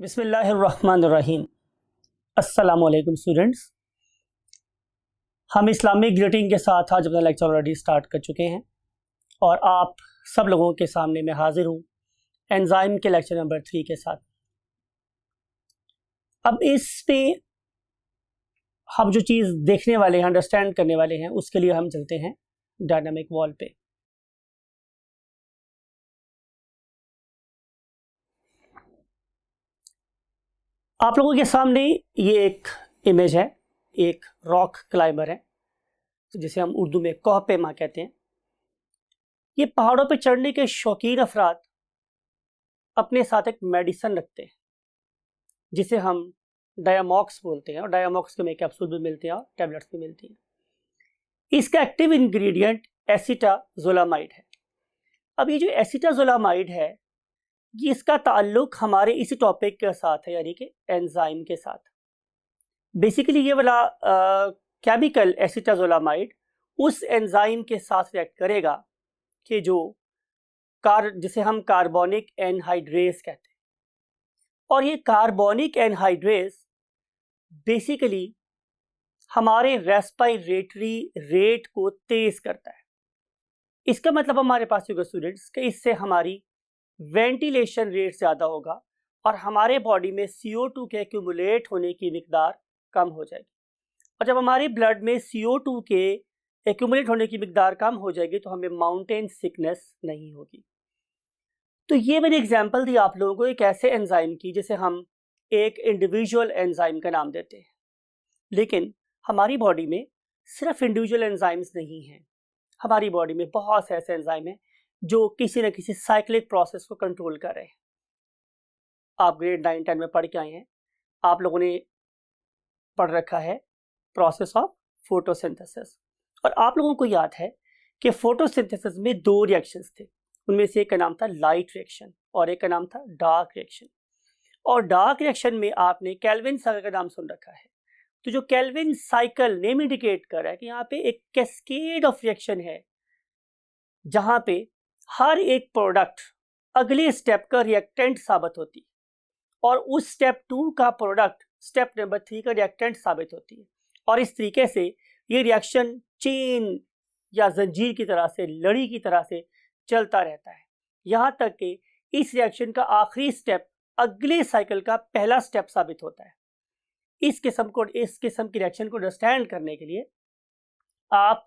बिस्मिल्लाहिर्रहमानिर्रहीम। अस्सलामुअलैकुम स्टूडेंट्स। हम इस्लामिक ग्रीटिंग के साथ आज अपना लेक्चर ऑलरेडी स्टार्ट कर चुके हैं और आप सब लोगों के सामने मैं हाजिर हूँ एंजाइम के लेक्चर नंबर 3 के साथ। अब इस पे हम जो चीज़ देखने वाले हैं, अंडरस्टैंड करने वाले हैं, उसके लिए हम चलते हैं डायनामिक वॉल पे। आप लोगों के सामने ये एक इमेज है, एक रॉक क्लाइंबर है जिसे हम उर्दू में कोहपेमा कहते हैं। ये पहाड़ों पे चढ़ने के शौकीन अफराद अपने साथ एक मेडिसन रखते हैं जिसे हम डायामॉक्स बोलते हैं, और डायामॉक्स के में कैप्सूल भी मिलते हैं और टैबलेट्स भी मिलती हैं। इसका एक्टिव इंग्रेडिएंट एसिटाजोलामाइड है। अब ये जो एसिटाजोलामाइड है ये इसका ताल्लुक हमारे इसी टॉपिक के साथ है, यानी कि एंजाइम के साथ। बेसिकली ये वाला केमिकल एसिटाजोलामाइड उस एंजाइम के साथ रिएक्ट करेगा कि जिसे हम कार्बोनिक एनहाइड्रेस कहते हैं। और ये कार्बोनिक एनहाइड्रेस बेसिकली हमारे रेस्पिरेटरी रेट को तेज करता है। इसका मतलब हमारे पास होगा स्टूडेंट्स कि इससे हमारी वेंटिलेशन रेट ज़्यादा होगा और हमारे बॉडी में CO2 के एक्यूमुलेट होने की मिकदार कम हो जाएगी। और जब हमारे ब्लड में CO2 के एक्यूमुलेट होने की मिकदार कम हो जाएगी तो हमें माउंटेन सिकनेस नहीं होगी। तो ये मैंने एग्जांपल दी आप लोगों को एक ऐसे एंजाइम की जिसे हम एक इंडिविजुअल एंजाइम का नाम देते हैं, लेकिन हमारी बॉडी में सिर्फ इंडिविजुअल एंजाइम्स नहीं हैं। हमारी बॉडी में बहुत से ऐसे एंजाइम हैं जो किसी न किसी साइक्लिक प्रोसेस को कंट्रोल कर रहे हैं। आप ग्रेड 9-10 में पढ़ के आए हैं, आप लोगों ने पढ़ रखा है प्रोसेस ऑफ फोटोसिंथेसिस, और आप लोगों को याद है कि फोटोसिंथेसिस में 2 रिएक्शंस थे। उनमें से एक का नाम था लाइट रिएक्शन और एक का नाम था डार्क रिएक्शन। और डार्क रिएक्शन में आपने केल्विन साइकिल का नाम सुन रखा है। तो जो केल्विन साइकिल नेम इंडिकेट कर रहा है कि यहाँ पे एक कैस्केड ऑफ रिएक्शन है जहाँ पे हर एक प्रोडक्ट अगले स्टेप का रिएक्टेंट साबित होती है और उस स्टेप 2 का प्रोडक्ट स्टेप नंबर 3 का रिएक्टेंट साबित होती है। और इस तरीके से ये रिएक्शन चेन या जंजीर की तरह से, लड़ी की तरह से चलता रहता है, यहाँ तक कि इस रिएक्शन का आखिरी स्टेप अगले साइकिल का पहला स्टेप साबित होता है। इस किस्म की रिएक्शन को अंडरस्टैंड करने के लिए आप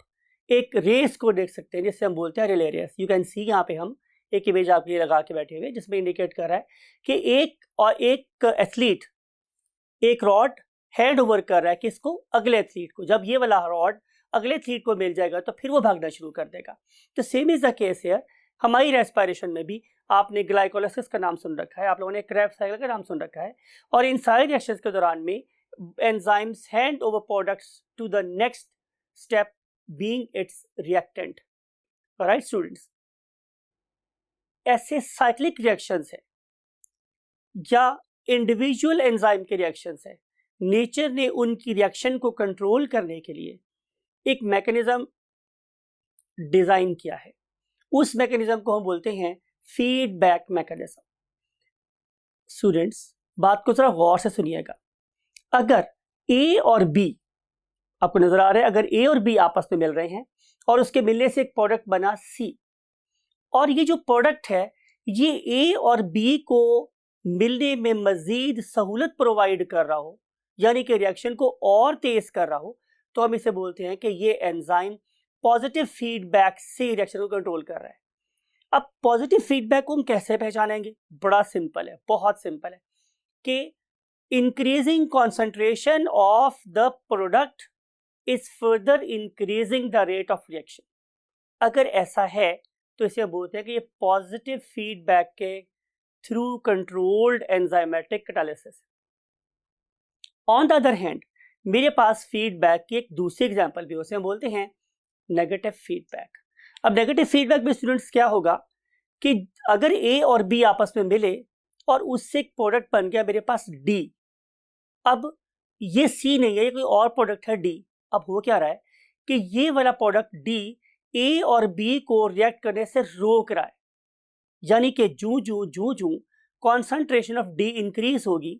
एक रेस को देख सकते हैं जिसे हम बोलते हैं relay race. You can see यहाँ पे हम एक इमेज आपके लिए लगा के बैठे हुए जिसमें इंडिकेट कर रहा है कि एक एथलीट एक रॉड हैंड ओवर कर रहा है कि इसको अगले एथलीट को। जब ये वाला रॉड अगले एथलीट को मिल जाएगा तो फिर वो भागना शुरू कर देगा। तो सेम इज द केस है हमारी रेस्पिरेशन में भी। आपने ग्लाइकोलाइसिस का नाम सुन रखा है, आप लोगों ने क्रेब्स साइकिल का नाम सुन रखा है, और इन सारे रिएक्शंस के दौरान में enzymes hand over products to the next step being its reactant. Right students, ऐसे साइक्लिक रिएक्शंस है या इंडिविजुअल एंजाइम के रिएक्शंस है, नेचर ने उनकी रिएक्शन को कंट्रोल करने के लिए एक मैकेनिज्म डिजाइन किया है। उस मैकेनिज्म को हम बोलते हैं फीडबैक मैकेनिज्म। स्टूडेंट्स, बात को जरा गौर से सुनिएगा। अगर ए और बी, आपको नजर आ रहा है, अगर ए और बी आपस में मिल रहे हैं और उसके मिलने से एक प्रोडक्ट बना सी, और ये जो प्रोडक्ट है ये ए और बी को मिलने में मजीद सहूलत प्रोवाइड कर रहा हो, यानी कि रिएक्शन को और तेज कर रहा हो, तो हम इसे बोलते हैं कि ये एंजाइम पॉजिटिव फीडबैक से रिएक्शन को कंट्रोल कर रहा है। अब पॉजिटिव फीडबैक को हम कैसे पहचानेंगे? बड़ा सिंपल है, बहुत सिंपल है कि increasing concentration of the product is further increasing the rate of reaction. अगर ऐसा है तो इसे बोलते हैं कि ये पॉजिटिव फीडबैक के through controlled enzymatic catalysis. On the other hand मेरे पास फीडबैक की एक दूसरी एग्जांपल भी, उसे हम बोलते हैं नेगेटिव फीडबैक। अब नेगेटिव फीडबैक में स्टूडेंट्स क्या होगा कि अगर ए और बी आपस में मिले और उससे एक प्रोडक्ट बन गया मेरे पास डी। अब ये सी नहीं है, ये कोई और प्रोडक्ट है डी। अब हो क्या रहा है कि ये वाला प्रोडक्ट डी ए और बी को रिएक्ट करने से रोक रहा है, यानी कि जूं जूं कॉन्सेंट्रेशन ऑफ डी इंक्रीज होगी,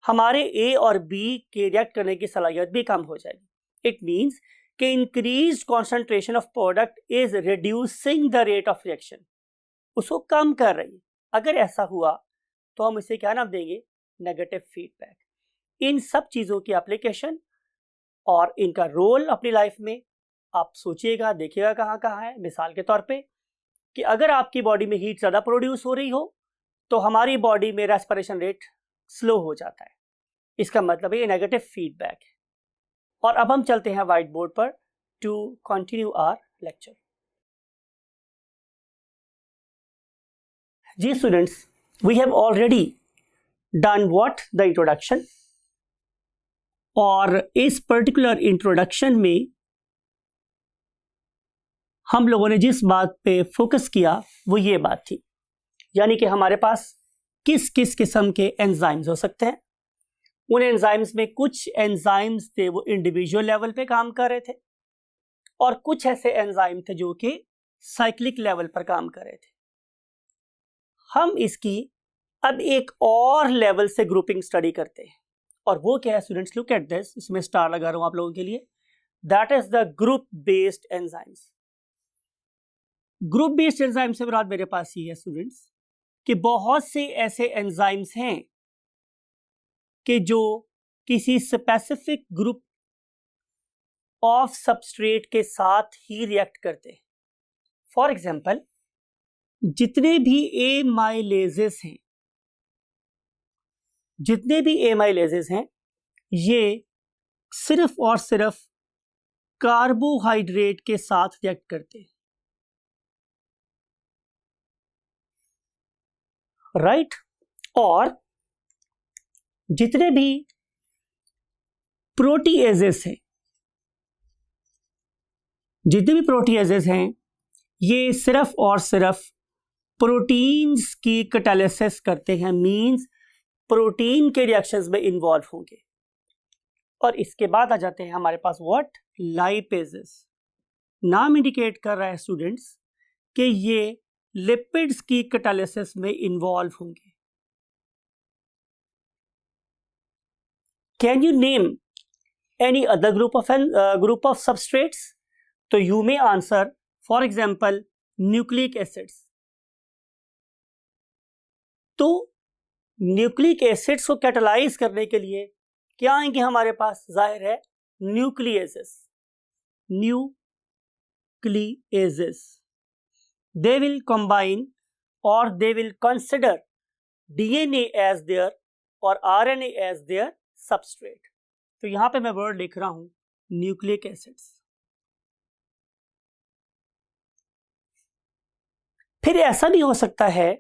हमारे ए और बी के रिएक्ट करने की सलाहियत भी कम हो जाएगी। इट मीन्स कि increase concentration of product is reducing the rate of reaction, उसको कम कर रही है। अगर ऐसा हुआ तो हम इसे क्या नाम देंगे? Negative feedback. इन सब चीज़ों की एप्लीकेशन और इनका रोल अपनी लाइफ में आप सोचिएगा, देखिएगा कहाँ कहाँ है। मिसाल के तौर पे कि अगर आपकी बॉडी में हीट ज़्यादा प्रोड्यूस हो रही हो तो हमारी बॉडी में रेस्पिरेशन रेट स्लो हो जाता है, इसका मतलब ये नेगेटिव फीडबैक है। और अब हम चलते हैं व्हाइट बोर्ड पर टू कंटिन्यू आवर लेक्चर। जी students, we have already done what? The introduction. और इस पर्टिकुलर इंट्रोडक्शन में हम लोगों ने जिस बात पे फोकस किया वो ये बात थी, यानी कि हमारे पास किस किस किस्म के एंजाइम्स हो सकते हैं। उन एंजाइम्स में कुछ एंजाइम्स थे वो इंडिविजुअल लेवल पे काम कर रहे थे और कुछ ऐसे एंजाइम थे जो कि साइक्लिक लेवल पर काम कर रहे थे। हम इसकी अब एक और लेवल से ग्रुपिंग स्टडी करते हैं और वो क्या है स्टूडेंट्स? लुक एट दिस, इसमें स्टार लगा रहा हूं आप लोगों के लिए। That is the group based enzymes. Group based enzyme से मुराद मेरे पास ही है स्टूडेंट्स कि बहुत से ऐसे एंजाइम्स हैं कि जो किसी स्पेसिफिक ग्रुप ऑफ सबस्ट्रेट के साथ ही रिएक्ट करते हैं। फॉर एग्जांपल, जितने भी एमाइलेजेस हैं, ये सिर्फ और सिर्फ कार्बोहाइड्रेट के साथ रिएक्ट करते हैं, राइट? और जितने भी प्रोटीएजेस हैं, ये सिर्फ और सिर्फ प्रोटीन्स की कैटालिसिस करते हैं, मींस प्रोटीन के रिएक्शंस में इन्वॉल्व होंगे। और इसके बाद आ जाते हैं हमारे पास व्हाट? लाइपेजेस। नाम इंडिकेट कर रहा है स्टूडेंट्स कि ये लिपिड्स की कैटालिसिस में इन्वॉल्व होंगे। Can you name any other group of substrates? तो you may answer for example nucleic acids. तो न्यूक्लिक एसिड्स को कैटालाइज करने के लिए क्या आएंगे हमारे पास? जाहिर है nucleases. They will combine or they will consider DNA as their or RNA as their substrate. तो यहां पे मैं वर्ड लिख रहा हूं न्यूक्लिक एसिड्स। फिर ऐसा भी हो सकता है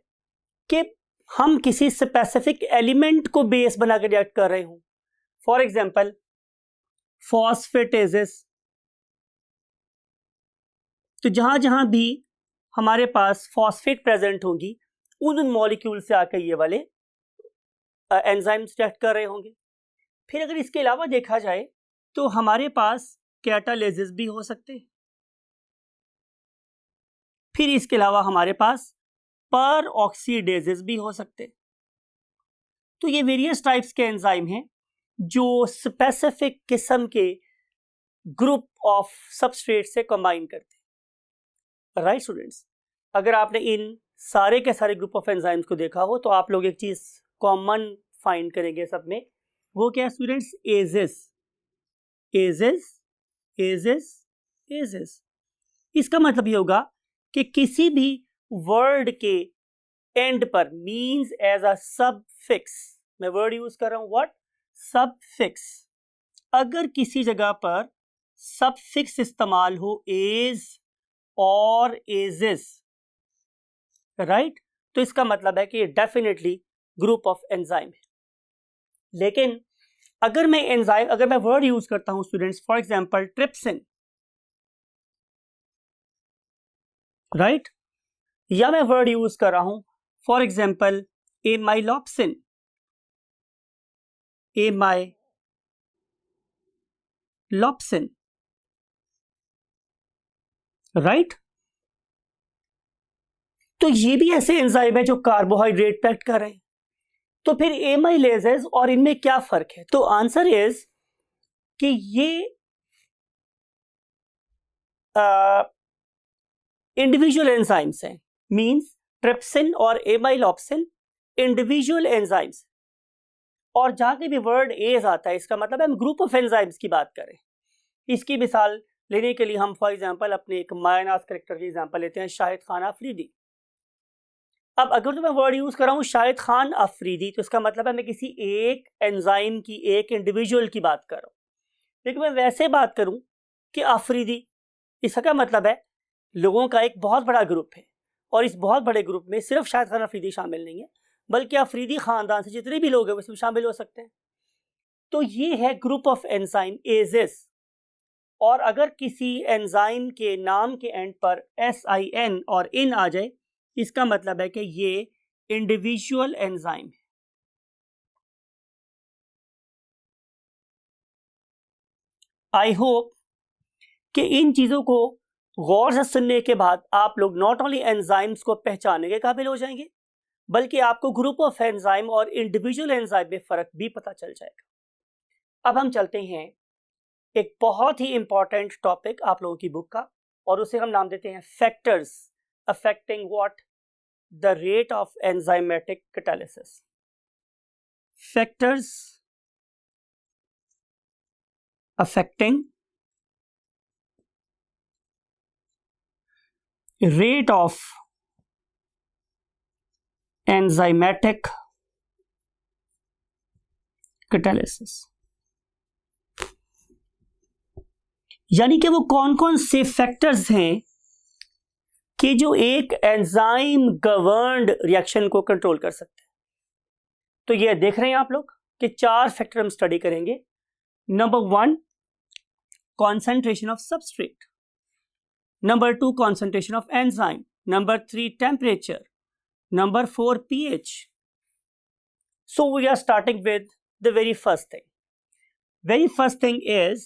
कि हम किसी स्पेसिफिक एलिमेंट को बेस बना के रिएक्ट कर रहे हों। For example phosphatases. तो जहां जहां भी हमारे पास फॉस्फेट प्रेजेंट होंगी उन मॉलिक्यूल से आकर ये वाले एंजाइम्स रिएक्ट कर रहे होंगे। फिर अगर इसके अलावा देखा जाए तो हमारे पास कैटालेजेस भी हो सकते हैं। फिर इसके अलावा हमारे पास पर ऑक्सीडेजेस भी हो सकते हैं। तो ये वेरियस टाइप्स के एंजाइम हैं जो स्पेसिफिक किस्म के ग्रुप ऑफ सबस्ट्रेट से कंबाइन करते हैं, राइट स्टूडेंट्स? अगर आपने इन सारे के सारे ग्रुप ऑफ एंजाइम्स को देखा हो तो आप लोग एक चीज कॉमन फाइंड करेंगे सब में। वो क्या है स्टूडेंट्स? एजेस। इसका मतलब ये होगा कि किसी भी वर्ड के एंड पर मींस एज अ सबफिक्स, मैं वर्ड यूज कर रहा हूं व्हाट? सबफिक्स। अगर किसी जगह पर सबफिक्स इस्तेमाल हो एज और एजेस, राइट, तो इसका मतलब है कि ये डेफिनेटली ग्रुप ऑफ एंजाइम है। लेकिन अगर मैं वर्ड यूज करता हूं students, for example trypsin, right, या मैं वर्ड यूज कर रहा हूं फॉर एग्जांपल एमाइलॉप्सिन, राइट, तो ये भी ऐसे एंजाइम है जो कार्बोहाइड्रेट पे एक्ट कर रहे हैं। तो फिर एमाइलेजेस और इनमें क्या फर्क है? तो आंसर इज कि ये इंडिविजुअल एंजाइम्स हैं, मींस ट्रिप्सिन और एमाइलॉप्सिन इंडिविजुअल एंजाइम्स। और जहां के भी वर्ड एज आता है इसका मतलब हम ग्रुप ऑफ एंजाइम्स की बात करें। इसकी मिसाल लेने के लिए हम फॉर एग्जांपल अपने एक मायनास कैरेक्टर की एग्जांपल लेते हैं, शाहिद खान अफरीदी। अब अगर तो मैं वर्ड यूज कर रहा हूं शाहिद खान अफरीदी, तो इसका मतलब है मैं किसी एक एंजाइम की, एक इंडिविजुअल की बात कर रहा हूं। लेकिन मैं वैसे बात करूं कि अफरीदी, इसका क्या मतलब है? लोगों का एक बहुत बड़ा ग्रुप है, और इस बहुत बड़े ग्रुप में सिर्फ शाहिद खान अफरीदी शामिल नहीं है, बल्कि अफरीदी खानदान से जितने भी लोग हैं वो इसमें शामिल हो सकते हैं। तो ये है ग्रुप ऑफ एंजाइम एजेस। और अगर किसी एंजाइम के नाम के एंड पर SIN और इन आ जाए, इसका मतलब है कि ये इंडिविजुअल एंजाइम है। आई होप कि इन चीजों को गौर से सुनने के बाद आप लोग नॉट ओनली एंजाइम्स को पहचानने के काबिल हो जाएंगे, बल्कि आपको ग्रुप ऑफ एंजाइम और इंडिविजुअल एंजाइम में फर्क भी पता चल जाएगा। अब हम चलते हैं एक बहुत ही इंपॉर्टेंट टॉपिक आप लोगों की बुक का, और उसे हम नाम देते हैं factors affecting what the rate of enzymatic catalysis. Factors affecting rate of enzymatic catalysis, यानी कि वो कौन कौन से फैक्टर्स हैं कि जो एक एंजाइम गवर्न्ड रिएक्शन को कंट्रोल कर सकते हैं। तो ये देख रहे हैं आप लोग कि 4 फैक्टर हम स्टडी करेंगे। Number 1 concentration of substrate, number 2 concentration of enzyme, number 3 temperature, number 4 pH. So we are starting with the very first thing. Very first thing is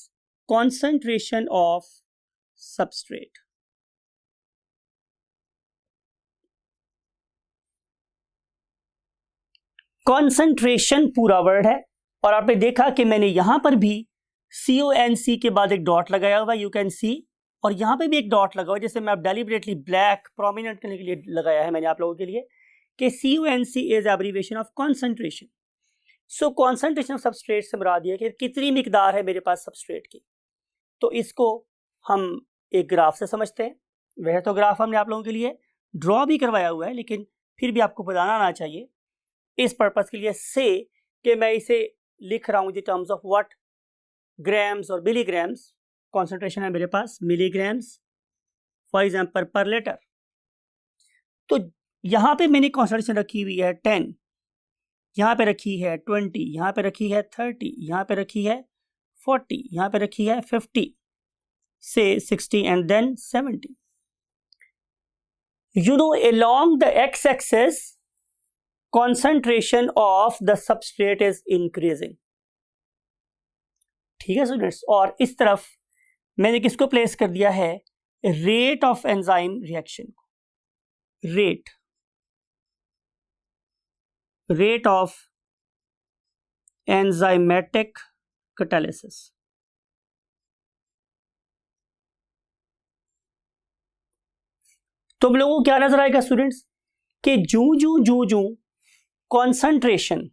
concentration of substrate. Concentration पूरा word है, और आपने देखा कि मैंने यहां पर भी CONC के बाद एक डॉट लगाया हुआ, यू कैन सी, और यहां पे भी एक डॉट लगा हुआ, जैसे मैं डेलिबरेटली ब्लैक प्रोमिनेंट करने के लिए लगाया है मैंने आप लोगों के लिए, कि CONC is abbreviation of concentration. So concentration of substrate से मुराद ये कि कितनी मिकदार है मेरे पास सबस्ट्रेट की। तो इसको हम एक ग्राफ से समझते हैं। वह तो ग्राफ हमने आप लोगों के लिए ड्रॉ भी करवाया हुआ है, लेकिन फिर भी आपको बताना आना चाहिए इस पर्पज के लिए से कि मैं इसे लिख रहा हूं in terms of what, grams और मिलीग्राम्स। कॉन्सेंट्रेशन है मेरे पास मिलीग्राम्स फॉर एग्जाम्पल पर लीटर। तो यहां पे मैंने कॉन्सेंट्रेशन रखी हुई है 10, यहां पे रखी है 20, यहां पे रखी है 30, यहां पे रखी है 40, यहां पे रखी है 50 से 60 and then 70। you know along the x-axis concentration of the substrate is increasing। ठीक है स्टूडेंट्स, और इस तरफ मैंने किसको प्लेस कर दिया है? रेट ऑफ एंजाइम रिएक्शन को, रेट ऑफ एंजाइमेटिक कैटालिसिस। तुम लोगों को क्या नजर आएगा स्टूडेंट्स कि जू कॉन्सेंट्रेशन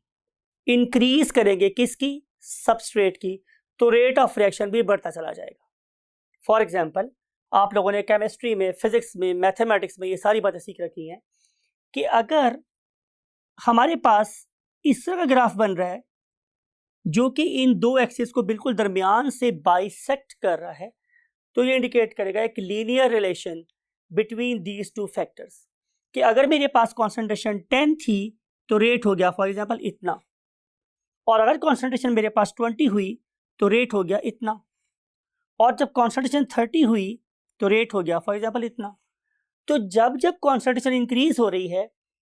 इंक्रीज करेंगे किसकी? सबस्ट्रेट की, तो रेट ऑफ रिएक्शन भी बढ़ता चला जाएगा। फॉर एग्जाम्पल आप लोगों ने केमिस्ट्री में, फिजिक्स में, मैथमेटिक्स में ये सारी बातें सीख रखी हैं कि अगर हमारे पास इस तरह का ग्राफ बन रहा है जो कि इन दो एक्सिस को बिल्कुल दरमियान से बाइसेक्ट कर रहा है, तो ये इंडिकेट करेगा एक linear relation between these two factors, कि अगर मेरे पास कॉन्सेंट्रेशन 10 थी तो रेट हो गया फॉर एग्जाम्पल इतना, और अगर कॉन्सेंट्रेशन मेरे पास 20 हुई तो रेट हो गया इतना, और जब कॉन्सेंट्रेशन 30 हुई तो रेट हो गया फॉर एग्जाम्पल इतना। तो जब जब कॉन्सेंट्रेशन इंक्रीज हो रही है,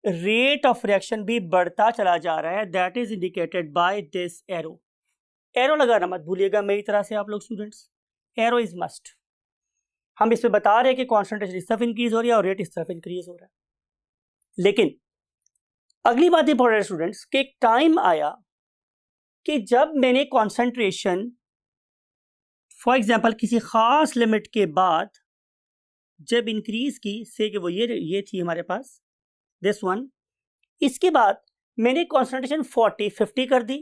रेट ऑफ रिएक्शन भी बढ़ता चला जा रहा है। That is indicated by this arrow. Arrow लगाना मत भूलिएगा मेरी तरह से आप लोग स्टूडेंट्स, एरो इज मस्ट। हम इसमें बता रहे हैं कि कॉन्सेंट्रेशन इस तरफ इंक्रीज हो रही है और रेट इस तरफ इंक्रीज हो रहा है, लेकिन अगली बात इंपॉर्टेंट स्टूडेंट्स कि एक टाइम आया कि जब मैंने कॉन्सेंट्रेशन फॉर एग्जांपल किसी खास लिमिट के बाद जब इंक्रीज की, से कि वो ये थी हमारे पास दिस वन, इसके बाद मैंने कॉन्सेंट्रेशन 50 कर दी,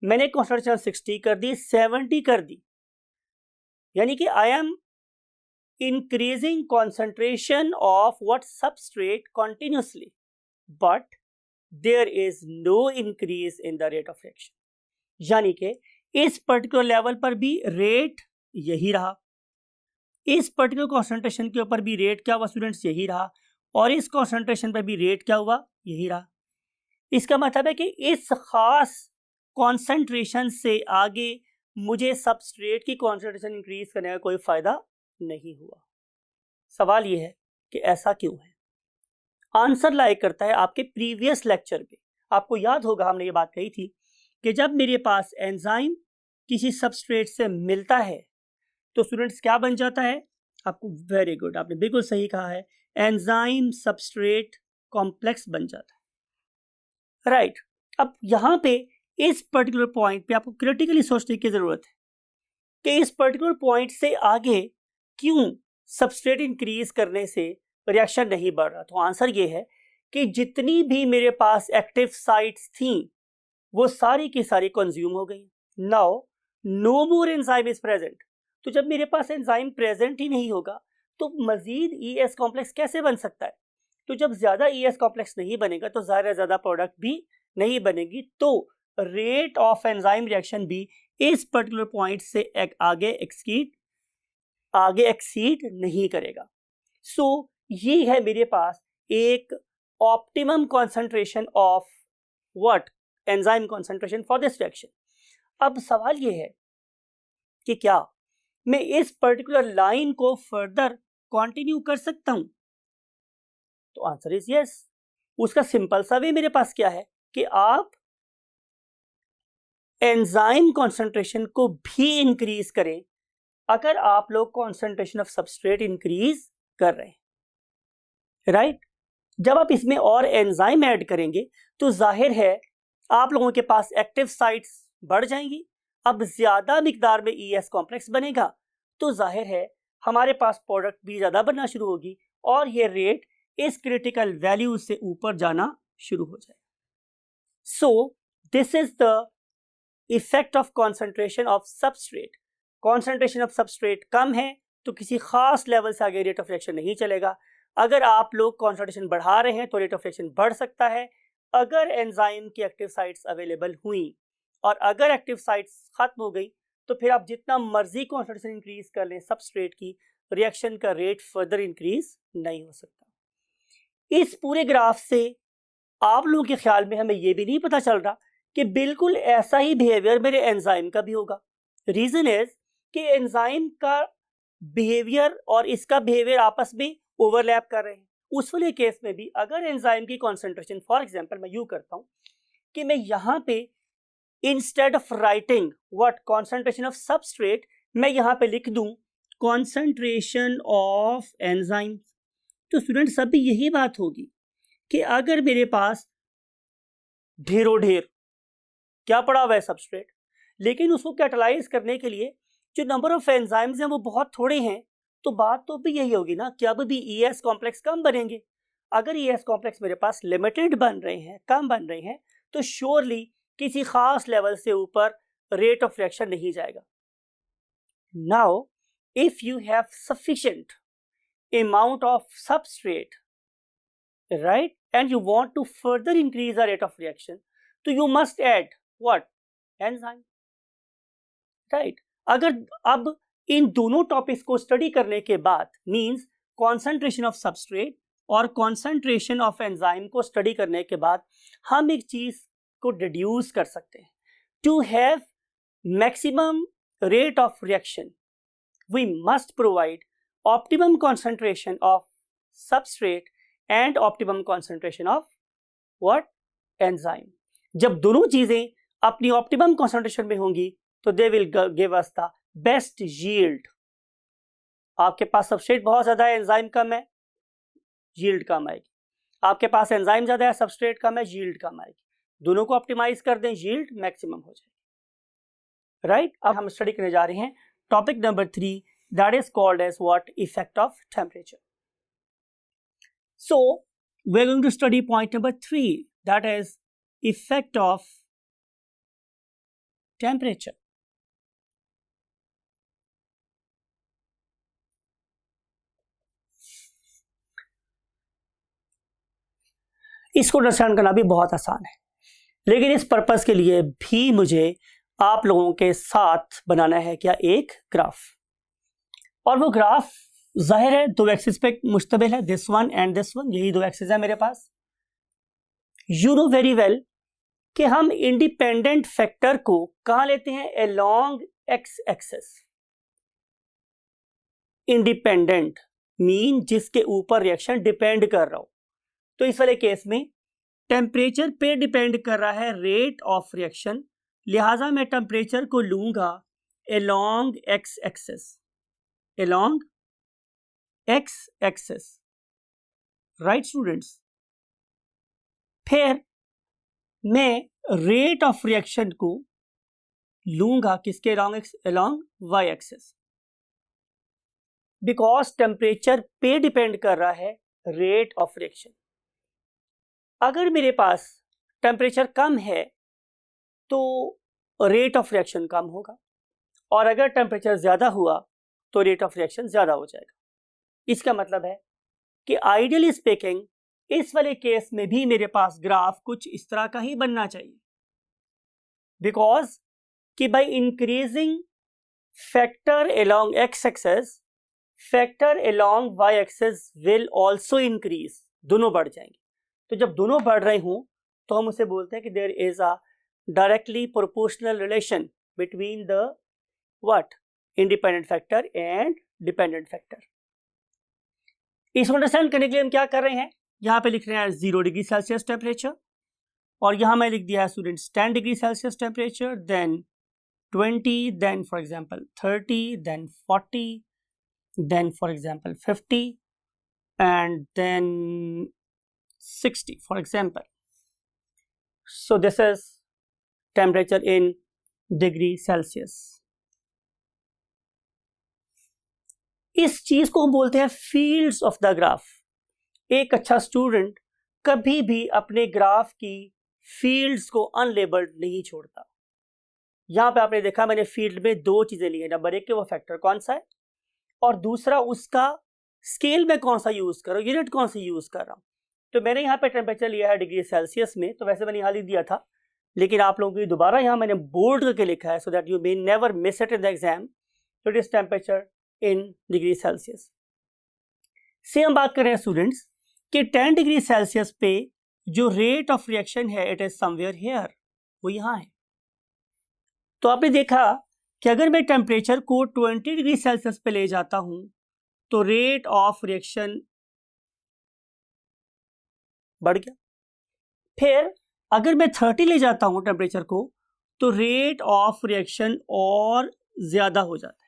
मैंने कॉन्सेंट्रेशन 60 कर दी, 70 कर दी, यानी कि I am increasing concentration of what substrate continuously, but there is no increase in the rate of reaction, यानी कि इस पर्टिकुलर लेवल पर भी रेट यही रहा, इस पर्टिकुलर कॉन्सेंट्रेशन के ऊपर भी रेट क्या हुआ स्टूडेंट्स, यही रहा, और इस कॉन्सेंट्रेशन पर भी रेट क्या हुआ, यही रहा। इसका मतलब है कि इस खास कॉन्सेंट्रेशन से आगे मुझे सबस्ट्रेट की कॉन्सेंट्रेशन इंक्रीज करने का कोई फायदा नहीं हुआ। सवाल यह है कि ऐसा क्यों है। आंसर लाइक करता है आपके प्रीवियस लेक्चर पे। आपको याद होगा हमने ये बात कही थी कि जब मेरे पास एंजाइम किसी सबस्ट्रेट से मिलता है तो स्टूडेंट्स क्या बन जाता है, आपको वेरी गुड, आपने बिल्कुल सही कहा है, एंजाइम सबस्ट्रेट कॉम्प्लेक्स बन जाता है, राइट। अब यहां पे इस पर्टिकुलर पॉइंट पे आपको क्रिटिकली सोचने की जरूरत है कि इस पर्टिकुलर पॉइंट से आगे क्यों सबस्ट्रेट इंक्रीज करने से रिएक्शन नहीं बढ़ रहा। तो आंसर ये है कि जितनी भी मेरे पास एक्टिव साइट्स थी वो सारी की सारी कंज्यूम हो गई। Now no more enzyme is present. तो जब मेरे पास एंजाइम प्रेजेंट ही नहीं होगा तो मजीद ईएस कॉम्प्लेक्स कैसे बन सकता है। तो जब ज्यादा ईएस कॉम्प्लेक्स नहीं बनेगा तो ज्यादा प्रोडक्ट भी नहीं बनेगी, तो रेट ऑफ एंजाइम रिएक्शन भी इस पर्टिकुलर पॉइंट से आगे एक्सीड नहीं करेगा। सो ये है मेरे पास एक optimum concentration of what, enzyme concentration for this reaction. अब सवाल ये है कि क्या मैं इस पर्टिकुलर लाइन को फर्दर कंटिन्यू कर सकता हूं। तो आंसर इज यस। उसका सिंपल सा वे मेरे पास क्या है कि आप एंजाइम कॉन्सेंट्रेशन को भी इंक्रीज करें अगर आप लोग कॉन्सेंट्रेशन ऑफ सबस्ट्रेट इंक्रीज कर रहे हैं, राइट। जब आप इसमें और एंजाइम ऐड करेंगे तो जाहिर है आप लोगों के पास एक्टिव साइट्स बढ़ जाएंगी। अब ज्यादा मिकदार में ईएस कॉम्प्लेक्स बनेगा तो जाहिर है हमारे पास प्रोडक्ट भी ज्यादा बनना शुरू होगी और ये रेट इस क्रिटिकल वैल्यू से ऊपर जाना शुरू हो जाएगा। So this is the effect of concentration of substrate. Concentration of substrate कम है तो किसी खास लेवल से आगे रेट ऑफ रिएक्शन नहीं चलेगा। अगर आप लोग कॉन्सेंट्रेशन बढ़ा रहे हैं तो रेट ऑफ रिएक्शन बढ़ सकता है। अगर एंजाइम की एक्टिव साइट्स अवेलेबल हुई और अगर एक्टिव साइट्स खत्म हो गई तो फिर आप जितना मर्जी कॉन्सेंट्रेशन इंक्रीज कर लें सबस्ट्रेट की, रिएक्शन का रेट फर्दर इंक्रीज नहीं हो सकता। इस पूरे ग्राफ से आप लोगों के ख्याल में हमें यह भी नहीं पता चल रहा कि बिल्कुल ऐसा ही बिहेवियर मेरे एंजाइम का भी होगा। रीजन इज कि एंजाइम का बिहेवियर और इसका बिहेवियर आपस में ओवरलैप कर रहे हैं। उस वाले केस में भी अगर एंजाइम की कॉन्सेंट्रेशन, फॉर एग्जांपल मैं यूं करता हूं कि मैं यहां पे instead of writing what concentration of substrate, मैं यहां पे लिख दूं कॉन्सेंट्रेशन ऑफ एंजाइम। तो स्टूडेंट सब भी यही बात होगी कि अगर मेरे पास ढेरों ढेर क्या पड़ा हुआ है सबस्ट्रेट, लेकिन उसको कैटालाइज करने के लिए जो नंबर ऑफ एंजाइम्स हैं वो बहुत थोड़े हैं, तो बात तो भी यही होगी ना कि अब भी ईएस कॉम्प्लेक्स कम बनेंगे। अगर ईएस कॉम्प्लेक्स मेरे पास लिमिटेड बन रहे हैं, कम बन रहे हैं, तो श्योरली किसी खास लेवल से ऊपर रेट ऑफ रिएक्शन नहीं जाएगा। Now if you have sufficient amount of substrate, right, and you want to further increase the rate of reaction, so you must add what, enzyme, right। अगर अब इन दोनों topics को study करने के बाद, means concentration of substrate और concentration of enzyme को study करने के बाद हम एक चीज को डिड्यूस कर सकते हैं। To have maximum rate of reaction we must provide optimum concentration of substrate and optimum concentration of what, enzyme। जब दोनों चीजें अपनी optimum concentration में होंगी तो they will give us the best yield। आपके पास सबस्ट्रेट बहुत ज्यादा है, एंजाइम कम है, यील्ड कम आएगी। आपके पास एंजाइम ज़्यादा है, सबस्ट्रेट कम है, यील्ड कम आएगी। दोनों को ऑप्टिमाइज कर दें, यील्ड मैक्सिमम हो जाएगी। राइट, अब हम स्टडी करने जा रहे हैं topic number 3, that is called as what, effect of temperature. So we are going to study point number 3, that is effect of temperature. इसको अंडरस्टैंड करना भी बहुत आसान है, लेकिन इस पर्पस के लिए भी मुझे आप लोगों के साथ बनाना है क्या, एक ग्राफ। और वो ग्राफ जाहिर है 2 एक्सिस पे मुश्तमिल है, this one and this one, यही 2 एक्सिस है मेरे पास। यू नो वेरी वेल कि हम इंडिपेंडेंट फैक्टर को कहां लेते हैं, along X axis. Independent mean जिसके ऊपर रिएक्शन डिपेंड कर रहा हो। तो इस वाले केस में टेम्परेचर पे डिपेंड कर रहा है रेट ऑफ रिएक्शन, लिहाजा मैं टेम्परेचर को लूंगा along X axis, along X axis. Right students, फिर मैं रेट ऑफ रिएक्शन को लूंगा किसके along Y axis, because temperature पे डिपेंड कर रहा है रेट ऑफ रिएक्शन। अगर मेरे पास टेम्परेचर कम है तो रेट ऑफ रिएक्शन कम होगा, और अगर टेम्परेचर ज़्यादा हुआ तो रेट ऑफ रिएक्शन ज़्यादा हो जाएगा। इसका मतलब है कि आइडियली स्पीकिंग इस वाले केस में भी मेरे पास ग्राफ कुछ इस तरह का ही बनना चाहिए, बिकॉज कि by increasing factor along X axis, factor along Y axis will also increase, दोनों बढ़ जाएंगे। तो जब दोनों बढ़ रहे हों तो हम उसे बोलते हैं कि there is a directly proportional relation between the what, independent factor and dependent factor. इसको अंडरस्टैंड करने के लिए हम क्या कर रहे हैं, यहाँ पे लिख रहे हैं 0 डिग्री सेल्सियस टेम्परेचर, और यहाँ मैं लिख दिया है students 10 degree Celsius temperature, then 20, then for example 30, then 40, then for example 50, and then 60 for example. So this is temperature in degree Celsius. इस चीज को हम बोलते हैं फील्ड्स ऑफ द ग्राफ। एक अच्छा स्टूडेंट कभी भी अपने ग्राफ की फील्ड्स को अनलेबल्ड नहीं छोड़ता। यहां पे आपने देखा मैंने फील्ड में 2 चीजें ली है, नंबर 1 के वो फैक्टर कौन सा है, और दूसरा उसका स्केल में कौन सा यूज कर रहा हूं, यूनिट कौन सी यूज कर रहा हूं। तो मैंने यहाँ पे टेम्परेचर लिया है डिग्री सेल्सियस में, तो वैसे मैंने यहाँ लिख दिया था, लेकिन आप लोगों को दोबारा यहाँ मैंने बोल्ड करके लिखा है so that you may never miss it in the exam. तो it is temperature in degree Celsius से हम बात कर रहे हैं स्टूडेंट्स कि 10 डिग्री सेल्सियस पे जो रेट ऑफ रिएक्शन है इट इज समवेयर हियर, वो यहाँ है। तो आपने देखा कि अगर मैं टेम्परेचर को 20 डिग्री सेल्सियस पे ले जाता हूं तो रेट ऑफ रिएक्शन बढ़ गया। फिर अगर मैं 30 ले जाता हूं टेम्परेचर को तो रेट ऑफ रिएक्शन और ज्यादा हो जाता है।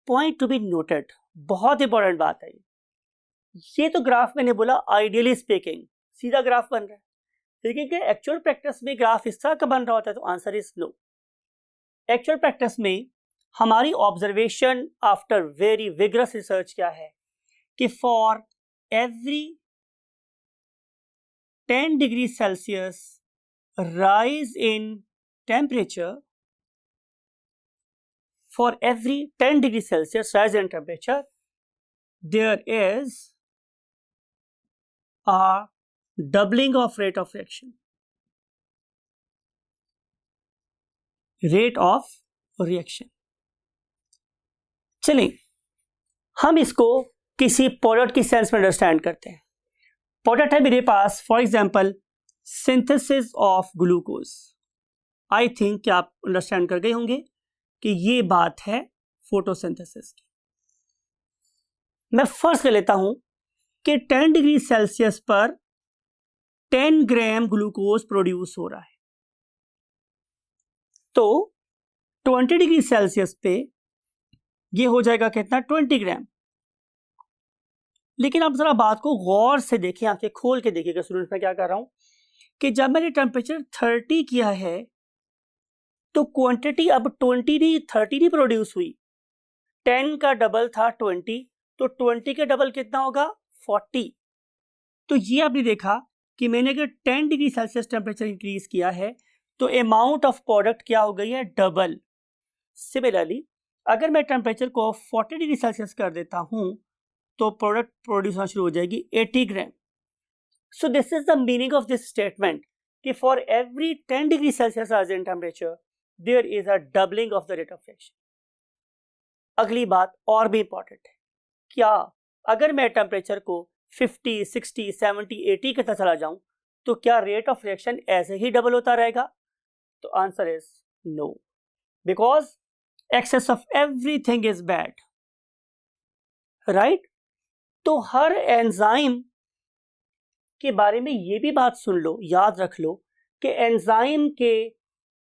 पॉइंट टू बी नोटेड, बहुत इंपॉर्टेंट बात है ये तो ग्राफ मैंने बोला आइडियली स्पीकिंग सीधा ग्राफ बन रहा है, लेकिन क्या एक्चुअल प्रैक्टिस में ग्राफ इस तरह का बन रहा होता है, तो answer is no. Actual practice में हमारी observation after very vigorous research क्या है कि for every 10 degree Celsius rise in temperature, for every 10 degree Celsius rise in temperature, there is a doubling of rate of reaction. Rate of reaction. चलिए हम इसको किसी product की sense में understand करते हैं। प्रोडक्ट है मेरे पास for example synthesis of glucose. I think कि आप अंडरस्टैंड कर गए होंगे कि ये बात है फोटोसिंथेसिस की। मैं फर्स्ट कर लेता हूं कि 10 डिग्री सेल्सियस पर 10 ग्राम ग्लूकोज प्रोड्यूस हो रहा है, तो 20 डिग्री सेल्सियस पे ये हो जाएगा कितना, 20 ग्राम। लेकिन आप जरा बात को गौर से देखिए, आंखें खोल के देखिएगा स्टूडेंट्स, मैं क्या कर रहा हूं कि जब मैंने टेम्परेचर 30 किया है तो क्वांटिटी अब 20 नहीं 30 नहीं प्रोड्यूस हुई, 10 का डबल था 20, तो 20 के डबल कितना होगा 40। तो ये आपने देखा कि मैंने अगर 10 डिग्री सेल्सियस टेम्परेचर इंक्रीज किया है तो अमाउंट ऑफ प्रोडक्ट क्या हो गई है, डबल। सिमिलरली अगर मैं टेम्परेचर को 40 डिग्री सेल्सियस कर देता हूं तो प्रोडक्ट प्रोड्यूस होना शुरू हो जाएगी 80 gram. So this is the meaning of this statement कि for every 10 degree Celsius rise in temperature there is a doubling of the rate of reaction. अगली बात और भी इंपॉर्टेंट है, क्या अगर मैं टेम्परेचर को 50, 60, 70, 80 के तक चला जाऊं तो क्या रेट ऑफ रिएक्शन ऐसे ही डबल होता रहेगा? तो answer is no, because excess of everything is bad, right. तो हर एंजाइम के बारे में ये भी बात सुन लो, याद रख लो कि एंजाइम के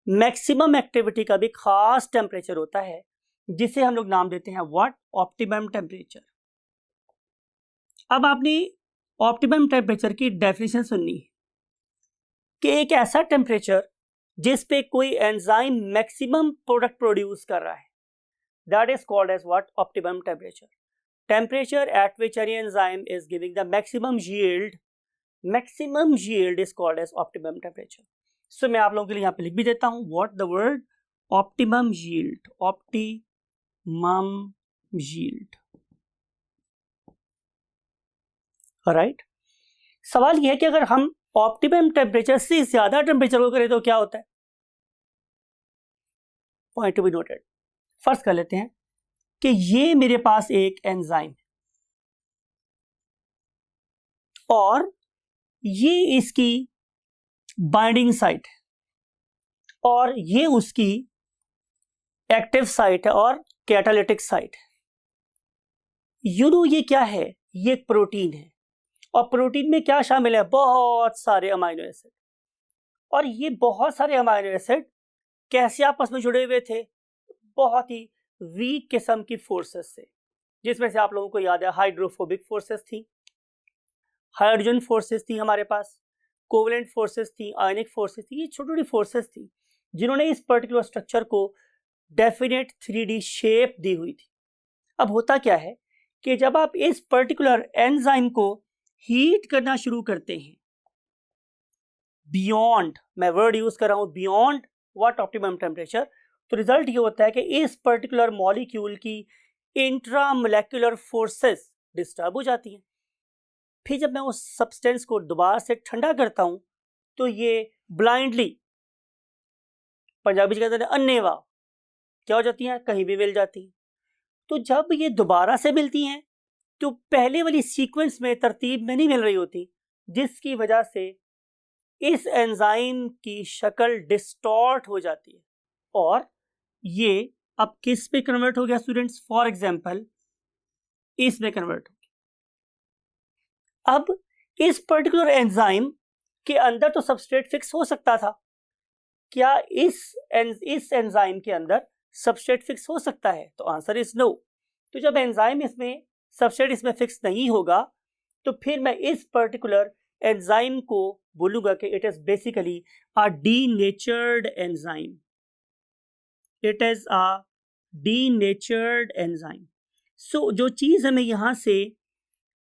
मैक्सिमम एक्टिविटी का भी खास टेम्परेचर होता है जिसे हम लोग नाम देते हैं व्हाट, ऑप्टिमम टेम्परेचर। अब आपने ऑप्टिमम टेम्परेचर की डेफिनेशन सुननी है कि एक ऐसा टेम्परेचर जिस पे कोई एंजाइम मैक्सिमम प्रोडक्ट प्रोड्यूस कर रहा है, that is called as what, optimum temperature. Temperature at which any enzyme is giving the maximum yield is called as optimum temperature. So मैं आप लोगों के लिए यहाँ पे लिख भी देता हूँ what the word optimum yield, optimum yield, right. सवाल यह है कि अगर हम ऑप्टिमम टेम्परेचर से ज्यादा टेम्परेचर को करें तो क्या होता है? Point to be noted. First कर लेते हैं कि ये मेरे पास एक एंजाइम और ये इसकी बाइंडिंग साइट और ये उसकी एक्टिव साइट है और कैटालिटिक साइट है। ये क्या है? ये एक प्रोटीन है और प्रोटीन में क्या शामिल है? बहुत सारे अमाइनो एसिड। और ये बहुत सारे अमाइनो एसिड कैसे आपस में जुड़े हुए थे? बहुत ही वीक किस्म की फोर्सेस से, जिसमें से आप लोगों को याद है हाइड्रोफोबिक फोर्सेस थी, हाइड्रोजन फोर्सेस थी, हमारे पास कोवेलेंट फोर्सेस थी, आयनिक फोर्सेस थी। ये छोटी छोटी फोर्सेस थी जिन्होंने इस पर्टिकुलर स्ट्रक्चर को डेफिनेट 3D शेप दी हुई थी। अब होता क्या है कि जब आप इस पर्टिकुलर एंजाइम को हीट करना शुरू करते हैं बियॉन्ड, मैं वर्ड यूज कर रहा हूं बियॉन्ड व्हाट, ऑप्टिमम टेम्परेचर, तो रिजल्ट ये होता है कि इस पर्टिकुलर मॉलिक्यूल की इंट्रामोलेक्युलर फोर्सेस डिस्टर्ब हो जाती हैं। फिर जब मैं उस सब्सटेंस को दोबारा से ठंडा करता हूं तो ये ब्लाइंडली, पंजाबी में कहते हैं अन्नेवा, क्या हो जाती हैं? कहीं भी मिल जाती हैं। तो जब ये दोबारा से मिलती हैं तो पहले वाली सीक्वेंस में, तरतीब में नहीं मिल रही होती, जिसकी वजह से इस एंजाइम की शक्ल डिस्टॉर्ट हो जाती है और ये अब किस पे कन्वर्ट हो गया स्टूडेंट्स? फॉर एग्जांपल इसमें कन्वर्ट हो गया। अब इस पर्टिकुलर एंजाइम के अंदर तो सबस्ट्रेट फिक्स हो सकता था, क्या इस एंजाइम के अंदर सबस्ट्रेट फिक्स हो सकता है? तो आंसर इज नो। तो जब एंजाइम इसमें, सबस्ट्रेट इसमें फिक्स नहीं होगा तो फिर मैं इस पर्टिकुलर एंजाइम को बोलूंगा कि it is basically a denatured enzyme, it is a denatured enzyme. So जो चीज हमें यहां से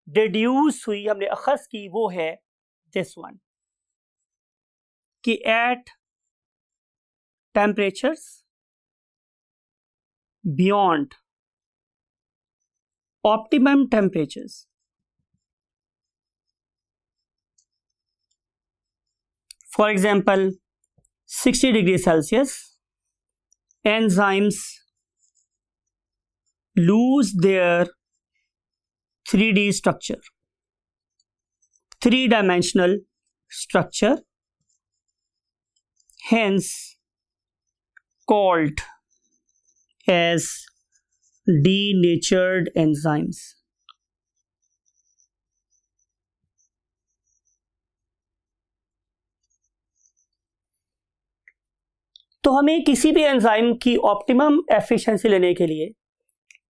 डिड्यूस हुई, हमने अखज की, वो है दिस वन कि at temperatures beyond optimum temperatures, for example 60 degrees Celsius, enzymes lose their 3D structure, three-dimensional structure, hence called as denatured enzymes. तो हमें किसी भी एंजाइम की ऑप्टिमम एफिशिएंसी लेने के लिए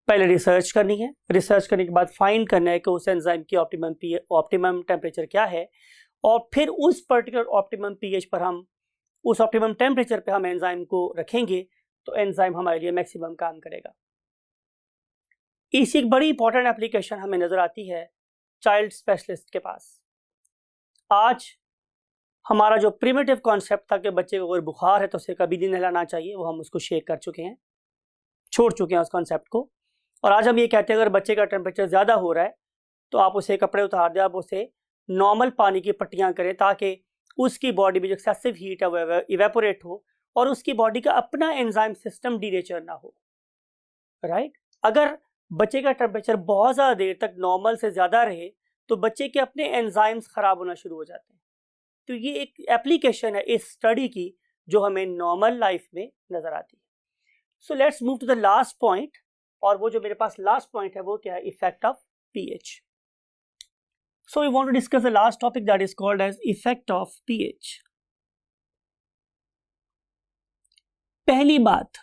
पहले रिसर्च करनी है, रिसर्च करने के बाद फाइंड करना है कि उस एंजाइम की ऑप्टिमम टेम्परेचर क्या है, और फिर उस पर्टिकुलर ऑप्टिमम पीएच पर हम, उस ऑप्टिमम टेम्परेचर पे हम एंजाइम को रखेंगे तो एंजाइम हमारे लिए मैक्सिमम काम करेगा। इसी एक बड़ी इंपॉर्टेंट एप्लीकेशन हमें नजर आती है चाइल्ड स्पेशलिस्ट के पास। आज हमारा जो प्रिमिटिव कॉन्सेप्ट था कि बच्चे को अगर बुखार है तो उसे कभी नहीं नहलाना चाहिए, वो हम उसको शेक कर चुके हैं, छोड़ चुके हैं उस कॉन्सेप्ट को। और आज हम ये कहते हैं अगर बच्चे का टेम्परेचर ज़्यादा हो रहा है तो आप उसे कपड़े उतार दें, आप उसे नॉर्मल पानी की पट्टियाँ करें ताकि उसकी बॉडी में जो एक्सेसिव हीट है वो इवेपोरेट हो और उसकी बॉडी का अपना एंजाइम सिस्टम डीनेचर ना हो, राइट। अगर बच्चे का टेम्परेचर बहुत ज़्यादा देर तक नॉर्मल से ज़्यादा रहे तो बच्चे के अपने एंजाइम्स ख़राब होना शुरू हो जाते हैं। तो ये एक एप्लीकेशन है इस स्टडी की जो हमें नॉर्मल लाइफ में नज़र आती है। So let's move to the last point, और वो जो मेरे पास लास्ट पॉइंट है वो क्या है, effect of pH. So we want to discuss the last topic that is called as effect of pH. पहली बात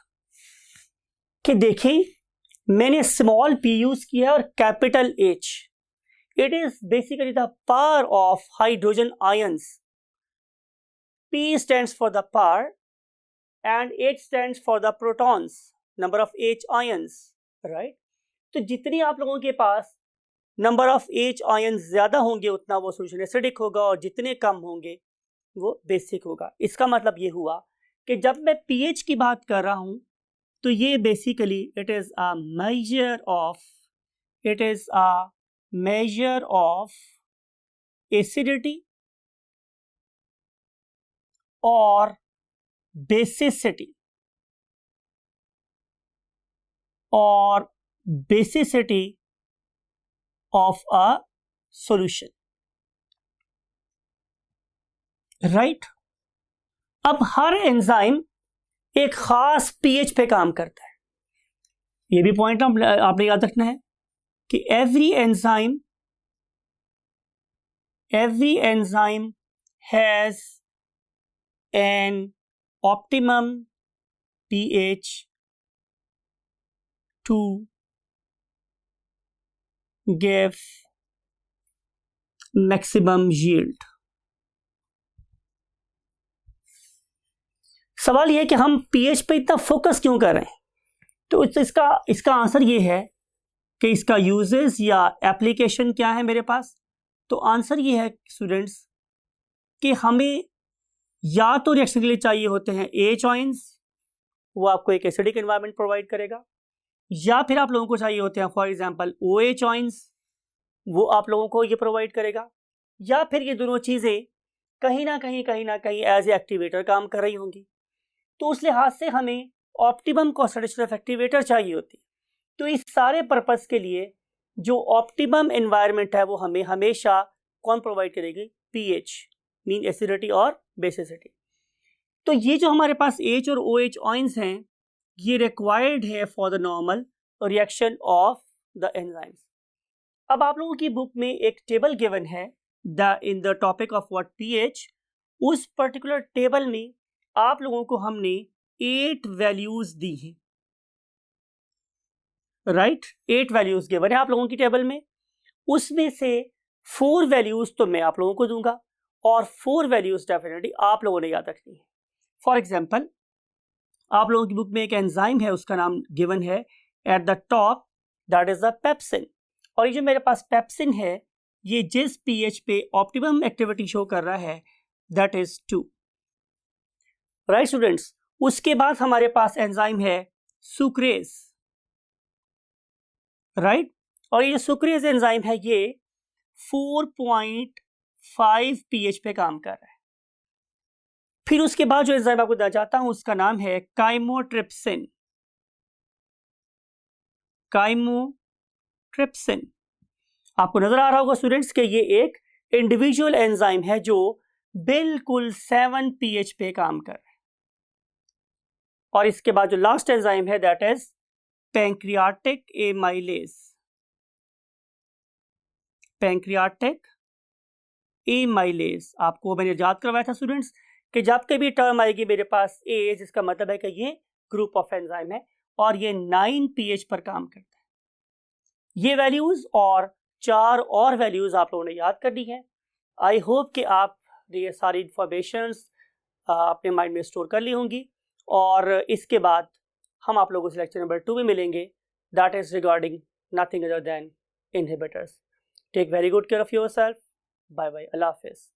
कि देखें, मैंने स्मॉल पी यूज किया है और capital H. It is basically the power of hydrogen ions. P stands for the power and H stands for the protons, number of H ions, right? तो जितनी आप लोगों के पास नंबर ऑफ H ions ज़्यादा होंगे उतना वो सोल्यूशन एसिडिक होगा, और जितने कम होंगे वो बेसिक होगा। इसका मतलब ये हुआ कि जब मैं pH की बात कर रहा हूँ तो ये basically it is a measure of acidity और basicity of a solution, right. अब हर एंजाइम एक खास पीएच पे काम करता है। ये भी पॉइंट आपने याद रखना है कि every enzyme has an optimum pH to give maximum yield। सवाल यह है कि हम pH पे इतना फोकस क्यों कर रहे हैं, तो इसका आंसर ये है कि इसका यूजेस या एप्लीकेशन क्या है मेरे पास। तो आंसर ये है स्टूडेंट्स कि हमें या तो रिएक्शन के लिए चाहिए होते हैं H आयंस, वो आपको एक एसिडिक एनवायरनमेंट प्रोवाइड करेगा, या फिर आप लोगों को चाहिए होते हैं फॉर एग्जांपल OH आयंस, वो आप लोगों को ये प्रोवाइड करेगा, या फिर ये दोनों चीज़ें कहीं ना कहीं एज ए एक्टिवेटर काम कर रही होंगी। तो उस लिहाज से हमें ऑप्टिमम कॉन्सेंट्रेशन ऑफ एक्टिवेटर चाहिए होती है। तो इस सारे पर्पस के लिए जो ऑप्टिमम एनवायरनमेंट है वो हमें हमेशा कौन प्रोवाइड करेगी, पीएच, मीन एसिडिटी और बेसिसिटी। तो ये जो हमारे पास H और OH आयंस हैं ये रिक्वायर्ड है for the normal reaction of the enzymes. अब आप लोगों की बुक में एक टेबल गिवन है in the topic of what pH. उस पर्टिकुलर टेबल में आप लोगों को हमने 8 वैल्यूज दी हैं, राइट। 8 वैल्यूज गिवन है आप लोगों की टेबल में, उसमें से 4 वैल्यूज तो मैं आप लोगों को दूंगा और 4 वैल्यूज डेफिनेटली आप लोगों ने याद रखनी है। फॉर एग्जाम्पल आप लोगों की बुक में एक एंजाइम है, उसका नाम गिवन है at the top, that is the pepsin. और ये जो मेरे पास पेप्सिन है ये जिस पीएच पे ऑप्टिमम एक्टिविटी शो कर रहा है दैट इज 2, राइट स्टूडेंट्स। उसके बाद हमारे पास एंजाइम है सुक्रेज, राइट। और ये जो सुक्रेज एंजाइम है ये 4.5 पीएच पे काम कर रहा है। फिर उसके बाद जो एंजाइम आपको देना चाहता हूं उसका नाम है काइमोट्रिप्सिन। आपको नजर आ रहा होगा स्टूडेंट्स कि ये एक इंडिविजुअल एंजाइम है जो बिल्कुल 7 पीएच पे काम कर रहा है। और इसके बाद जो लास्ट एंजाइम है दैट इज पैंक्रियाटिक एमाइलेज। आपको मैंने याद करवाया था स्टूडेंट्स कि जब कभी टर्म आएगी मेरे पास ए, जिसका मतलब है कि ये ग्रुप ऑफ एंजाइम है और ये 9 पीएच पर काम करता है। ये वैल्यूज़ और 4 और वैल्यूज़ आप लोगों ने याद करनी है। आई होप कि आप ये सारी इंफॉर्मेशंस अपने माइंड में स्टोर कर ली होंगी, और इसके बाद हम आप लोगों से लेक्चर नंबर 2 में मिलेंगे, that is regarding nothing other than inhibitors. Take very good care of yourself. Bye bye, अल्लाह हाफिज़।